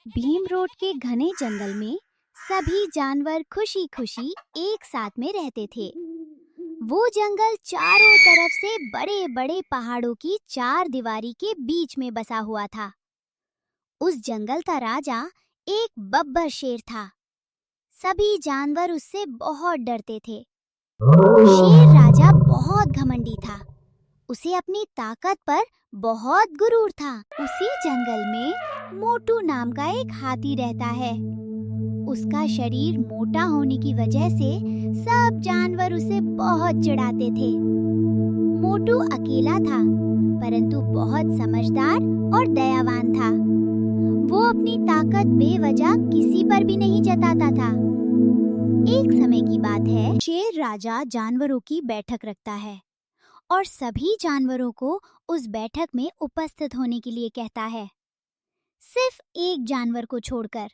Bhim road के घने जंगल में सभी जानवर खुशी खुशी एक साथ में रहते थे। वो जंगल चारों तरफ से बड़े बड़े पहाड़ों की चार दीवारी के बीच में बसा हुआ था। उस जंगल का राजा एक बब्बर शेर था। सभी जानवर उससे बहुत डरते थे। शेर राजा बहुत घमंडी था। उसे अपनी ताकत पर बहुत गुरूर था। उसी जंगल में मोटू नाम का एक हाथी रहता है। उसका शरीर मोटा होने की वजह से सब जानवर उसे बहुत चिढ़ाते थे। मोटू अकेला था, परंतु बहुत समझदार और दयावान था। वो अपनी ताकत बेवजह किसी पर भी नहीं जताता था। एक समय की बात है, शेर राजा जानवरों की बैठक रखता है और सभी जानवरों को उस बैठक में उपस्थित होने के लिए कहता है, सिर्फ एक जानवर को छोड़कर,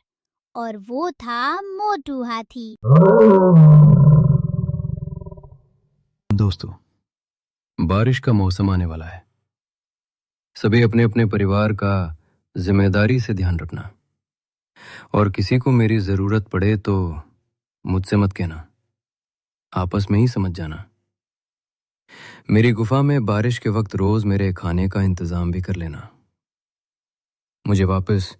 और वो था मोटू हाथी। दोस्तों, बारिश का मौसम आने वाला है। सभी अपने अपने परिवार का जिम्मेदारी से ध्यान रखना, और किसी को मेरी जरूरत पड़े तो मुझसे मत कहना, आपस में ही समझ जाना। मेरी गुफा में बारिश के वक्त रोज मेरे खाने का इंतजाम भी कर लेना। मुझे वापस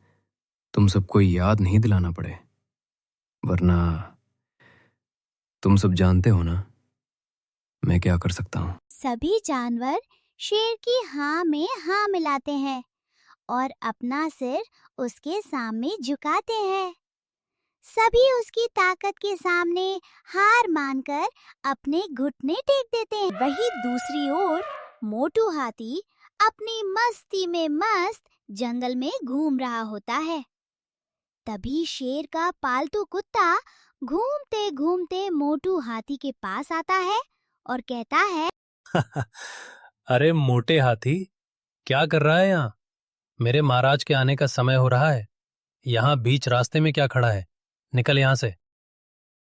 तुम सबको याद नहीं दिलाना पड़े, वरना तुम सब जानते हो ना मैं क्या कर सकता हूँ। सभी जानवर शेर की हाँ में हाँ मिलाते हैं और अपना सिर उसके सामने झुकाते हैं। सभी उसकी ताकत के सामने हार मानकर अपने घुटने टेक देते हैं। वहीं दूसरी ओर मोटू हाथी अपनी मस्ती में मस्त जंगल में घूम रहा होता है। तभी शेर का पालतू कुत्ता घूमते घूमते मोटू हाथी के पास आता है और कहता है, अरे मोटे हाथी, क्या कर रहा है यहाँ? मेरे महाराज के आने का समय हो रहा है। यहाँ बीच रास्ते में क्या खड़ा है? निकल यहाँ से।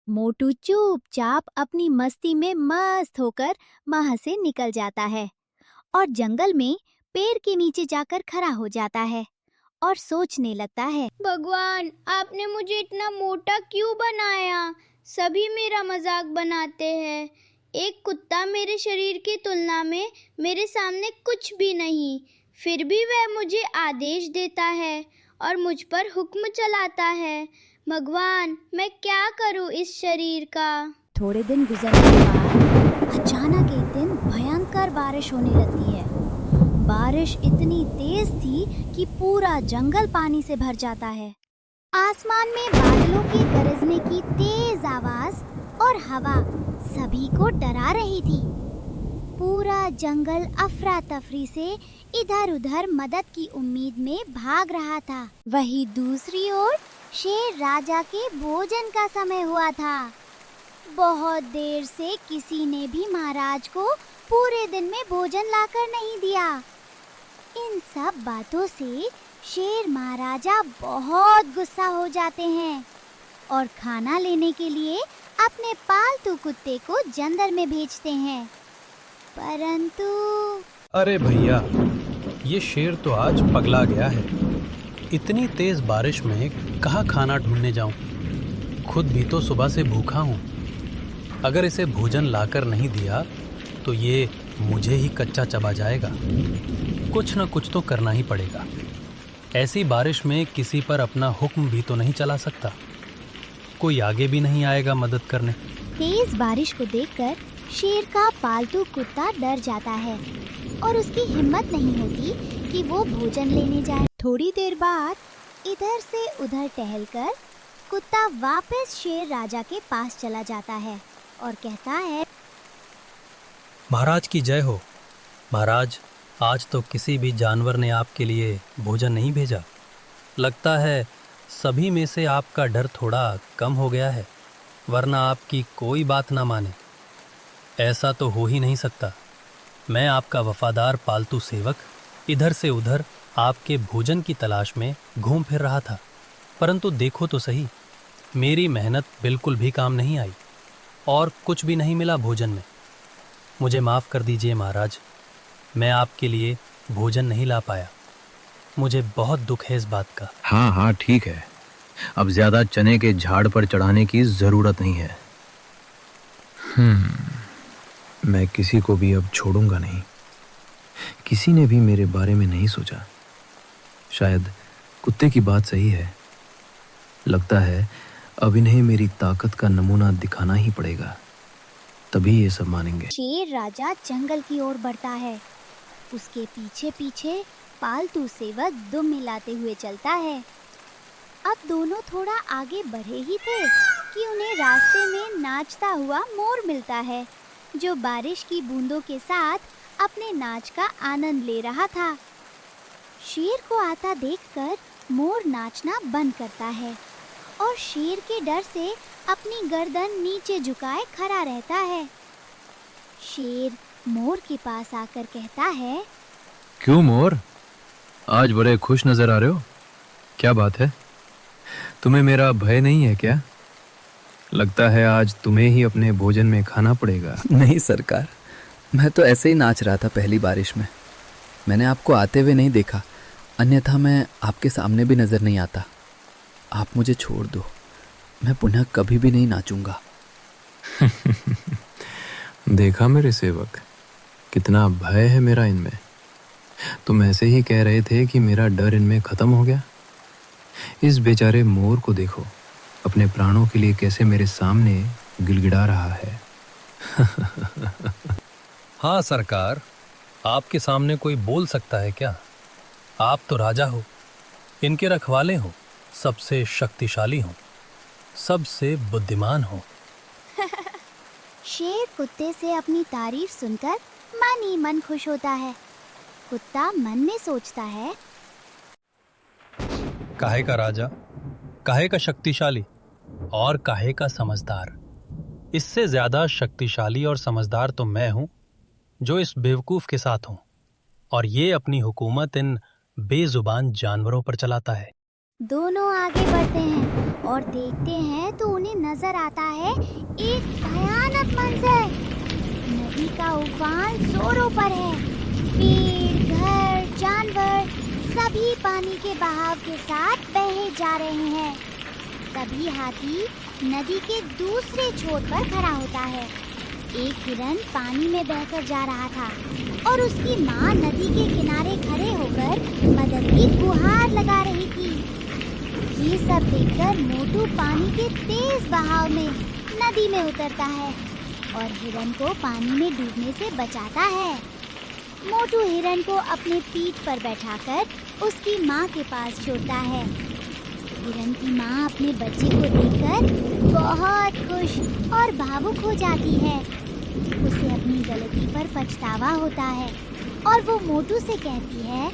मोटू चुपचाप अपनी मस्ती में मस्त होकर वहां से निकल जाता है और जंगल में पेड़ के नीचे जाकर खड़ा हो जाता है और सोचने लगता है, भगवान, आपने मुझे इतना मोटा क्यों बनाया? सभी मेरा मजाक बनाते हैं। एक कुत्ता मेरे शरीर की तुलना में मेरे सामने कुछ भी नहीं, फिर भी वह मुझे आदेश देता है और मुझ पर हुक्म चलाता है। भगवान, मैं क्या करूं इस शरीर का? थोड़े दिन गुजरने के बाद अचानक एक दिन भयंकर बारिश होने लगती है। बारिश इतनी तेज थी कि पूरा जंगल पानी से भर जाता है। आसमान में बादलों के गरजने की तेज आवाज और हवा सभी को डरा रही थी। पूरा जंगल अफरा तफरी से इधर उधर मदद की उम्मीद में भाग रहा था। वहीं दूसरी ओर शेर राजा के भोजन का समय हुआ था। बहुत देर से किसी ने भी महाराज को पूरे दिन में भोजन लाकर नहीं दिया। इन सब बातों से शेर महाराजा बहुत गुस्सा हो जाते हैं और खाना लेने के लिए अपने पालतू कुत्ते को जंगल में भेजते हैं। परंतु अरे भैया, ये शेर तो आज पगला गया है। इतनी तेज बारिश में कहाँ खाना ढूंढने जाऊं? खुद भी तो सुबह से भूखा हूँ। अगर इसे भोजन लाकर नहीं दिया तो ये मुझे ही कच्चा चबा जाएगा। कुछ न कुछ तो करना ही पड़ेगा। ऐसी बारिश में किसी पर अपना हुक्म भी तो नहीं चला सकता। कोई आगे भी नहीं आएगा मदद करने। तेज बारिश को देखकर शेर का पालतू कुत्ता डर जाता है और उसकी हिम्मत नहीं होती कि वो भोजन लेने जाए। थोड़ी देर बाद इधर से उधर टहलकर कुत्ता वापस शेर राजा के पास चला जाता है और कहता है, महाराज की जय हो। महाराज, आज तो किसी भी जानवर ने आपके लिए भोजन नहीं भेजा। लगता है सभी में से आपका डर थोड़ा कम हो गया है, वरना आपकी कोई बात ना माने। ऐसा तो हो ही नहीं सकता। मैं आपका वफादार पालतू सेवक इधर से उधर आपके भोजन की तलाश में घूम फिर रहा था, परंतु देखो तो सही, मेरी मेहनत बिल्कुल भी काम नहीं आई और कुछ भी नहीं मिला भोजन में। मुझे माफ़ कर दीजिए महाराज, मैं आपके लिए भोजन नहीं ला पाया। मुझे बहुत दुख है इस बात का। हाँ हाँ ठीक है, अब ज्यादा चने के झाड़ पर चढ़ाने की जरूरत नहीं है। मैं किसी को भी अब छोड़ूंगा नहीं। किसी ने भी मेरे बारे में नहीं सोचा। शायद कुत्ते की बात सही है। लगता है अब इन्हें मेरी ताकत का नमूना दिखाना ही पड़ेगा, तभी ये सब मानेंगे। शेर राजा जंगल की ओर बढ़ता है। उसके पीछे पीछे पालतू सेवक दुम मिलाते हुए चलता है। अब दोनों थोड़ा आगे बढ़े ही थे कि उन्हें रास्ते में नाचता हुआ मोर मिलता है, जो बारिश की बूंदों के साथ अपने नाच का आनंद ले रहा था। शेर को आता देखकर मोर नाचना बंद करता है और शेर के डर से अपनी गर्दन नीचे झुकाए खड़ा रहता है। शेर मोर के पास आकर कहता है, क्यों मोर, आज बड़े खुश नजर आ रहे हो? क्या बात है? तुम्हें मेरा भय नहीं है क्या? लगता है आज तुम्हें ही अपने भोजन में खाना पड़ेगा। नहीं सरकार, मैं तो ऐसे ही नाच रहा था पहली बारिश में। मैंने आपको आते हुए नहीं देखा, अन्यथा मैं आपके सामने भी नज़र नहीं आता। आप मुझे छोड़ दो, मैं पुनः कभी भी नहीं नाचूंगा। देखा मेरे सेवक, कितना भय है मेरा इनमें। तुम ऐसे ही कह रहे थे कि मेरा डर इनमें खत्म हो गया। इस बेचारे मोर को देखो, अपने प्राणों के लिए कैसे मेरे सामने गिड़गिड़ा रहा है। हाँ सरकार, आपके सामने कोई बोल सकता है क्या? आप तो राजा हो, इनके रखवाले हो, सबसे शक्तिशाली हो, सबसे बुद्धिमान हो। शेर कुत्ते से अपनी तारीफ सुनकर मन ही मन खुश होता है। कुत्ता मन में सोचता है, काहे का राजा, काहे का शक्तिशाली और काहे का समझदार। इससे ज्यादा शक्तिशाली और समझदार तो मैं हूं, जो इस बेवकूफ के साथ हूं, और ये अपनी हुकूमत इन बेजुबान जानवरों पर चलाता है। दोनों आगे बढ़ते हैं और देखते हैं तो उन्हें नजर आता है एक भयानक मंजर। नदी का उफान जोरों पर है। पेड़, घर, जानवर सभी पानी के बहाव के साथ बहे जा रहे हैं। तभी हाथी नदी के दूसरे छोर पर खड़ा होता है। एक हिरन पानी में बहकर जा रहा था और उसकी माँ नदी के किनारे खड़े होकर मदद की गुहार लगा रही थी। ये सब देखकर मोटू पानी के तेज बहाव में नदी में उतरता है और हिरन को पानी में डूबने से बचाता है। मोटू हिरन को अपने पीठ पर बैठाकर उसकी माँ के पास छोड़ता है। हिरन की माँ अपने बच्चे को देखकर बहुत खुश और भावुक हो जाती है। उसे अपनी गलती पर पछतावा होता है और वो मोटू से कहती है,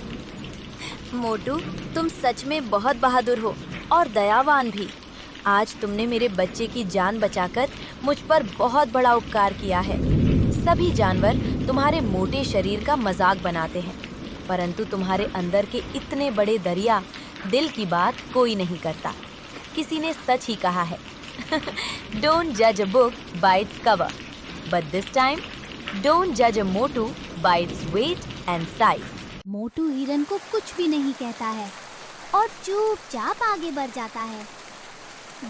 मोटू, तुम सच में बहुत बहादुर हो और दयावान भी। आज तुमने मेरे बच्चे की जान बचाकर मुझ पर बहुत बड़ा उपकार किया है। सभी जानवर तुम्हारे मोटे शरीर का मजाक बनाते हैं, परंतु तुम्हारे अंदर के इतने बड़े दरिया दिल की बात कोई नहीं करता। किसी ने सच ही कहा है, डोंट जज a book by its cover, but this time don't जज अ मोटू bye its weight and size. मोटू हिरन को कुछ भी नहीं कहता है और चुपचाप आगे बढ़ जाता है।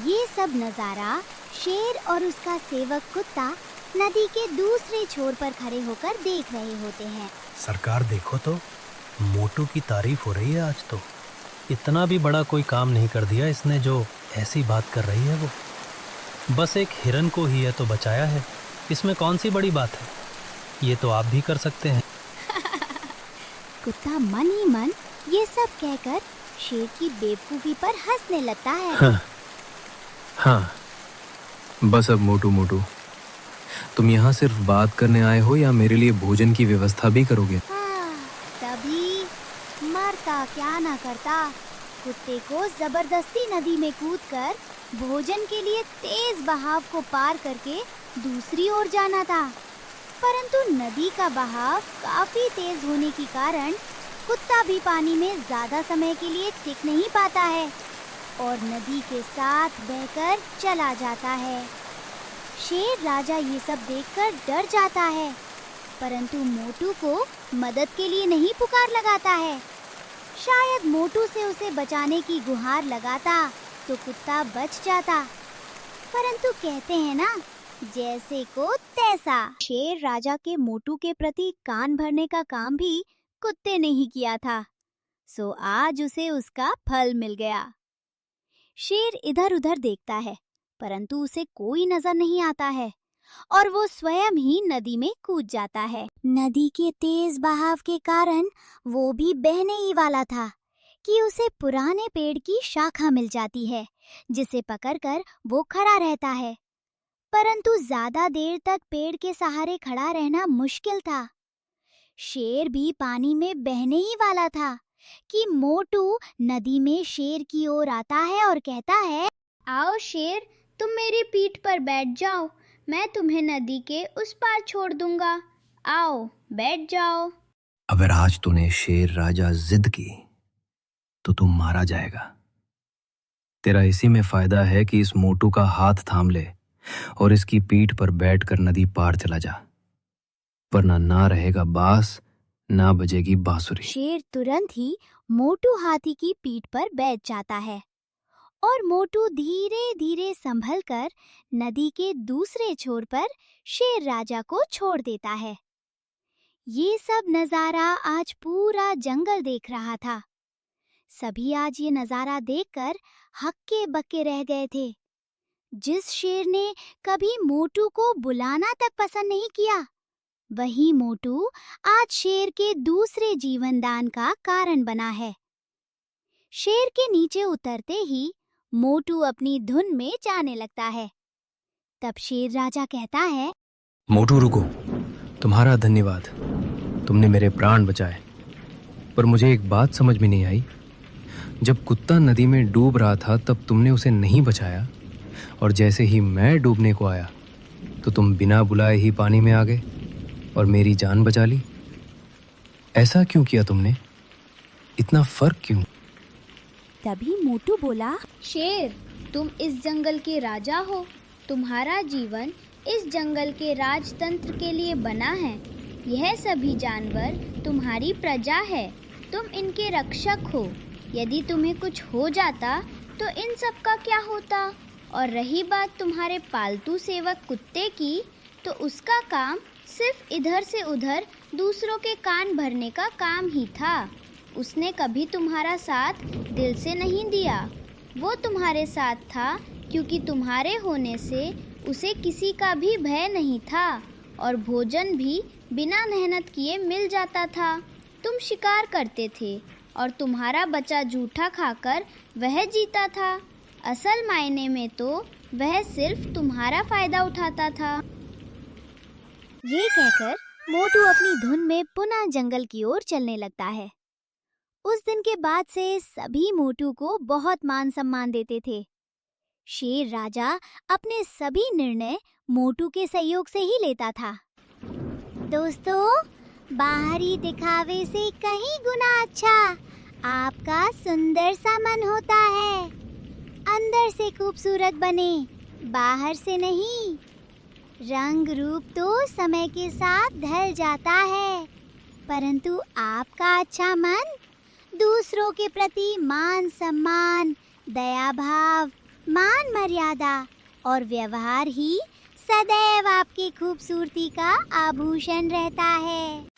ये सब नज़ारा शेर और उसका सेवक कुत्ता नदी के दूसरे छोर पर खड़े होकर देख रहे होते हैं। सरकार देखो तो, मोटू की तारीफ हो रही है आज तो। इतना भी बड़ा कोई काम नहीं कर दिया इसने जो ऐसी बात कर रही है वो। बस एक हिरन को ही है तो बचाया है, इसमें कौन सी बड़ी बात है? ये तो आप भी कर सकते हैं। कुत्ता मन ही मन ये सब कहकर शेर की बेवकूफी पर हंसने लगता है। हाँ, बस अब मोटू, तुम यहाँ सिर्फ बात करने आए हो या मेरे लिए भोजन की व्यवस्था भी करोगे? तभी मरता क्या ना करता, कुत्ते को जबरदस्ती नदी में कूदकर भोजन के लिए तेज बहाव को पार करके दूसरी ओर जाना था। परंतु नदी का बहाव काफी तेज होने के कारण कुत्ता भी पानी में ज्यादा समय के लिए टिक नहीं पाता है और नदी के साथ बहकर चला जाता है। शेर राजा ये सब देखकर डर जाता है, परंतु मोटू को मदद के लिए नहीं पुकार लगाता है। शायद मोटू से उसे बचाने की गुहार लगाता तो कुत्ता बच जाता, परंतु कहते हैं ना, जैसे को तैसा। शेर राजा के मोटू के प्रति कान भरने का काम भी कुत्ते ने ही किया था, सो आज उसे उसका फल मिल गया। शेर इधर उधर देखता है, परंतु उसे कोई नजर नहीं आता है और वो स्वयं ही नदी में कूद जाता है। नदी के तेज बहाव के कारण वो भी बहने ही वाला था कि उसे पुराने पेड़ की शाखा मिल जाती है, जिसे पकड़कर वो खड़ा रहता है। परंतु ज्यादा देर तक पेड़ के सहारे खड़ा रहना मुश्किल था। शेर भी पानी में बहने ही वाला था कि मोटू नदी में शेर की ओर आता है और कहता है, आओ शेर, तुम मेरी पीठ पर बैठ जाओ, मैं तुम्हें नदी के उस पार छोड़ दूंगा। आओ बैठ जाओ। अगर आज तूने शेर राजा जिद की तो तू मारा जाएगा। तेरा इसी में फायदा है कि इस मोटू का हाथ थाम ले और इसकी पीठ पर बैठकर नदी पार चला जा, वरना ना रहेगा बांस ना बजेगी बांसुरी। शेर तुरंत ही मोटू हाथी की पीठ पर बैठ जाता है और मोटू धीरे धीरे संभल कर नदी के दूसरे छोर पर शेर राजा को छोड़ देता है। ये सब नजारा आज पूरा जंगल देख रहा था। सभी आज ये नजारा देखकर हक्के बक्के रह गए थे। जिस शेर ने कभी मोटू को बुलाना तक पसंद नहीं किया, वही मोटू आज शेर के दूसरे जीवनदान का कारण बना है। शेर के नीचे उतरते ही मोटू अपनी धुन में जाने लगता है। तब शेर राजा कहता है, मोटू रुको, तुम्हारा धन्यवाद, तुमने मेरे प्राण बचाए। पर मुझे एक बात समझ में नहीं आई, जब कुत्ता नदी में डूब रहा था तब तुमने उसे नहीं बचाया, और जैसे ही मैं डूबने को आया तो तुम बिना बुलाए ही पानी में आ गए और मेरी जान बचा ली। ऐसा क्यों किया तुमने? इतना फर्क क्यों? तभी मोटू बोला, शेर, तुम इस जंगल के राजा हो। तुम्हारा जीवन इस जंगल के राजतंत्र के लिए बना है। यह सभी जानवर तुम्हारी प्रजा है, तुम इनके रक्षक हो। यदि तुम्हें कुछ हो जाता तो इन सब का क्या होता? और रही बात तुम्हारे पालतू सेवक कुत्ते की, तो उसका काम सिर्फ इधर से उधर दूसरों के कान भरने का काम ही था। उसने कभी तुम्हारा साथ दिल से नहीं दिया। वो तुम्हारे साथ था क्योंकि तुम्हारे होने से उसे किसी का भी भय नहीं था और भोजन भी बिना मेहनत किए मिल जाता था। तुम शिकार करते थे और तुम्हारा बच्चा जूठा खाकर वह जीता था। असल मायने में तो वह सिर्फ तुम्हारा फायदा उठाता था। ये कहकर मोटू अपनी धुन में पुनः जंगल की ओर चलने लगता है। उस दिन के बाद से सभी मोटू को बहुत मान सम्मान देते थे। शेर राजा अपने सभी निर्णय मोटू के सहयोग से ही लेता था। दोस्तों, बाहरी दिखावे से कहीं गुना अच्छा आपका सुंदर सा मन होता है। अंदर से खूबसूरत बने, बाहर से नहीं। रंग रूप तो समय के साथ ढल जाता है, परंतु आपका अच्छा मन दूसरों के प्रति मान सम्मान, दया भाव, मान मर्यादा और व्यवहार ही सदैव आपकी खूबसूरती का आभूषण रहता है।